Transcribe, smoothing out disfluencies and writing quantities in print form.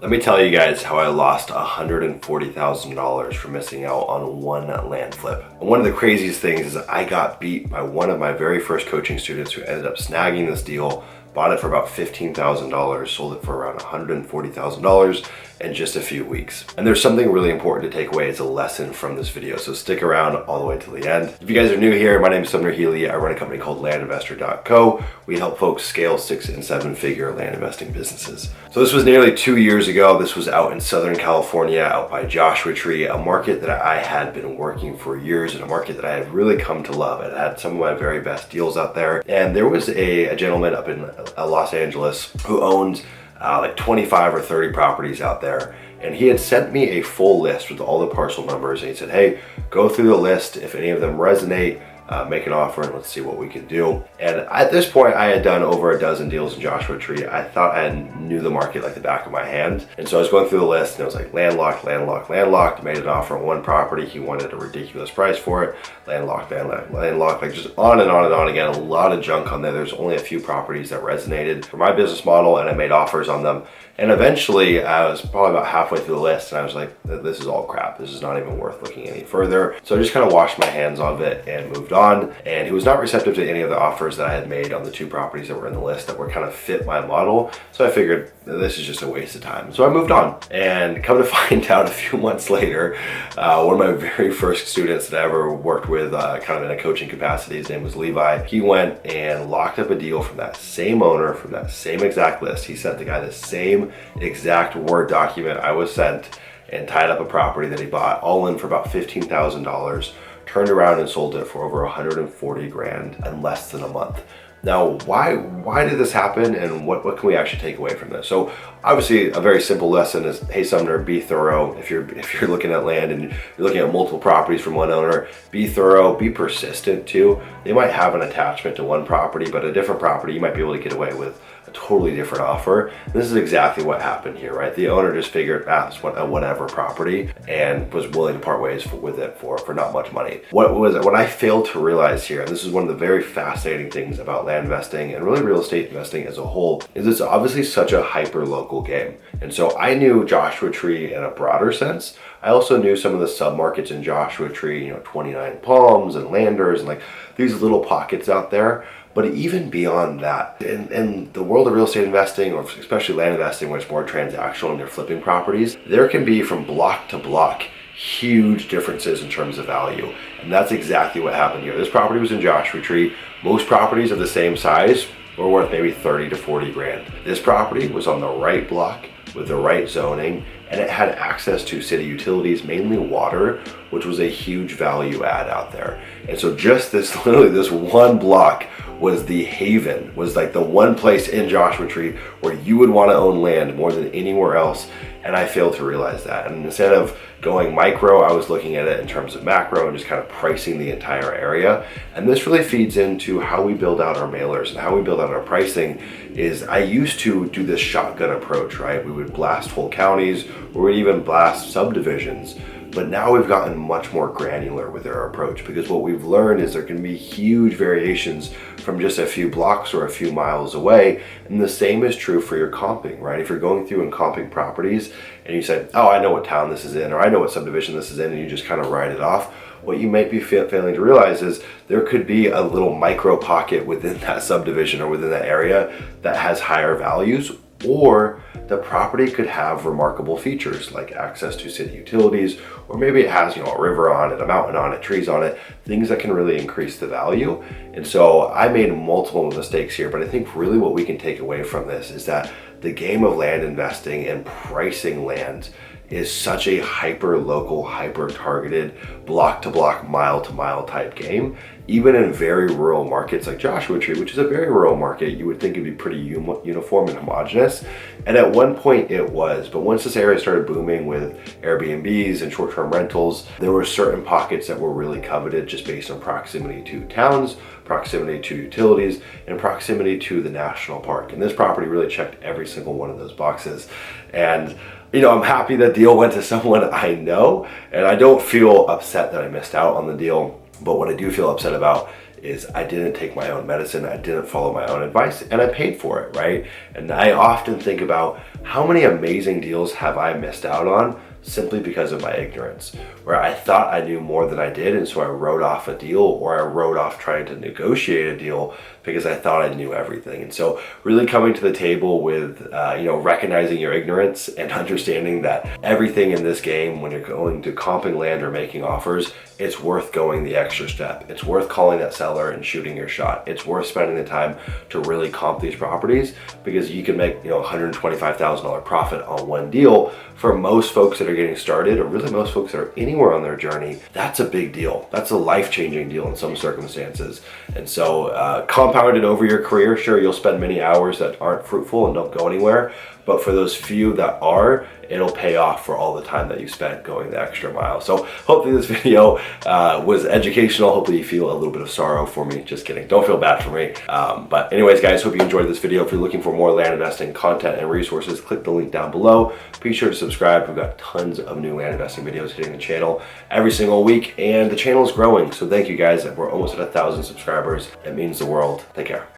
Let me tell you guys how I lost $140,000 for missing out on one land flip. And one of the craziest things is I got beat by one of my very first coaching students who ended up snagging this deal, bought it for about $15,000, sold it for around $140,000 in just a few weeks. And there's something really important to take away as a lesson from this video, so stick around all the way to the end. If you guys are new here, my name is Sumner Healey. I run a company called landinvestor.co. We help folks scale 6- and 7-figure land investing businesses. So this was nearly 2 years ago. This was out in Southern California, out by Joshua Tree, a market that I had been working for years, and a market that I had really come to love. I had some of my very best deals out there. And there was a gentleman up in Los Angeles who owned like 25 or 30 properties out there. And he had sent me a full list with all the parcel numbers. And he said, hey, go through the list. If any of them resonate, make an offer and let's see what we can do. And at this point, I had done over a dozen deals in Joshua Tree. I thought I knew the market like the back of my hand. And so I was going through the list and it was like landlocked, landlocked, landlocked. Made an offer on one property. He wanted a ridiculous price for it. Landlocked, landlocked, landlocked, like just on and on and on again. A lot of junk on there. There's only a few properties that resonated for my business model, and I made offers on them. And eventually I was probably about halfway through the list and I was like, this is all crap. This is not even worth looking any further. So I just kind of washed my hands of it and moved on. And he was not receptive to any of the offers that I had made on the 2 properties that were in the list that were kind of fit my model. So I figured this is just a waste of time. So I moved on, and come to find out a few months later, one of my very first students that I ever worked with kind of in a coaching capacity, his name was Levi. He went and locked up a deal from that same owner, from that same exact list. He sent the guy the same exact Word document I was sent and tied up a property that he bought all in for about $15,000, turned around and sold it for over 140 grand in less than a month. Now, why did this happen, and what can we actually take away from this? So obviously a very simple lesson is, hey Sumner, be thorough. If you're looking at land and you're looking at multiple properties from one owner, be thorough, be persistent too. They might have an attachment to one property, but a different property, you might be able to get away with a totally different offer. This is exactly what happened here, right? The owner just figured, it's a whatever property, and was willing to part ways with it for not much money. What I failed to realize here, and this is one of the very fascinating things about land investing and really real estate investing as a whole, is it's obviously such a hyper-local game. And so I knew Joshua Tree in a broader sense. I also knew some of the submarkets in Joshua Tree, 29 Palms and Landers and like these little pockets out there. But even beyond that, in the world of real estate investing, or especially land investing, where it's more transactional and they're flipping properties, there can be from block to block huge differences in terms of value. And that's exactly what happened here. This property was in Joshua Tree. Most properties of the same size were worth maybe 30 to 40 grand. This property was on the right block with the right zoning, and it had access to city utilities, mainly water, which was a huge value add out there. And so just literally this one block was the haven, was like the one place in Joshua Tree where you would want to own land more than anywhere else. And I failed to realize that. And instead of going micro, I was looking at it in terms of macro and just kind of pricing the entire area. And this really feeds into how we build out our mailers and how we build out our pricing. Is I used to do this shotgun approach, right? We would blast whole counties, or we'd even blast subdivisions. But now we've gotten much more granular with our approach, because what we've learned is there can be huge variations from just a few blocks or a few miles away. And the same is true for your comping, right? If you're going through and comping properties and you say, oh, I know what town this is in, or I know what subdivision this is in, and you just kind of write it off, what you might be failing to realize is there could be a little micro pocket within that subdivision or within that area that has higher values, or the property could have remarkable features like access to city utilities, or maybe it has, a river on it, a mountain on it, trees on it, things that can really increase the value. And so I made multiple mistakes here, but I think really what we can take away from this is that the game of land investing and pricing land is such a hyper-local, hyper-targeted, block-to-block, mile-to-mile type game. Even in very rural markets like Joshua Tree, which is a very rural market, you would think it'd be pretty uniform and homogenous. And at one point it was, but once this area started booming with Airbnbs and short-term rentals, there were certain pockets that were really coveted just based on proximity to towns, proximity to utilities, and proximity to the national park. And this property really checked every single one of those boxes. And I'm happy that deal went to someone I know, and I don't feel upset that I missed out on the deal. But what I do feel upset about is I didn't take my own medicine, I didn't follow my own advice, and I paid for it, right? And I often think about how many amazing deals have I missed out on simply because of my ignorance, where I thought I knew more than I did, and so I wrote off a deal, or I wrote off trying to negotiate a deal because I thought I knew everything. And so really coming to the table with recognizing your ignorance and understanding that everything in this game, when you're going to comping land or making offers, it's worth going the extra step. It's worth calling that seller and shooting your shot. It's worth spending the time to really comp these properties, because you can make $125,000 profit on one deal. For most folks that are getting started, or really most folks that are anywhere on their journey, that's a big deal. That's a life-changing deal in some circumstances. And so compounded over your career, sure, you'll spend many hours that aren't fruitful and don't go anywhere, but for those few that are, it'll pay off for all the time that you spent going the extra mile. So hopefully this video was educational. Hopefully you feel a little bit of sorrow for me. Just kidding. Don't feel bad for me. But anyways, guys, hope you enjoyed this video. If you're looking for more land investing content and resources, click the link down below. Be sure to subscribe. We've got tons of new land investing videos hitting the channel every single week, and the channel is growing. So thank you guys. We're almost at 1,000 subscribers. It means the world. Take care.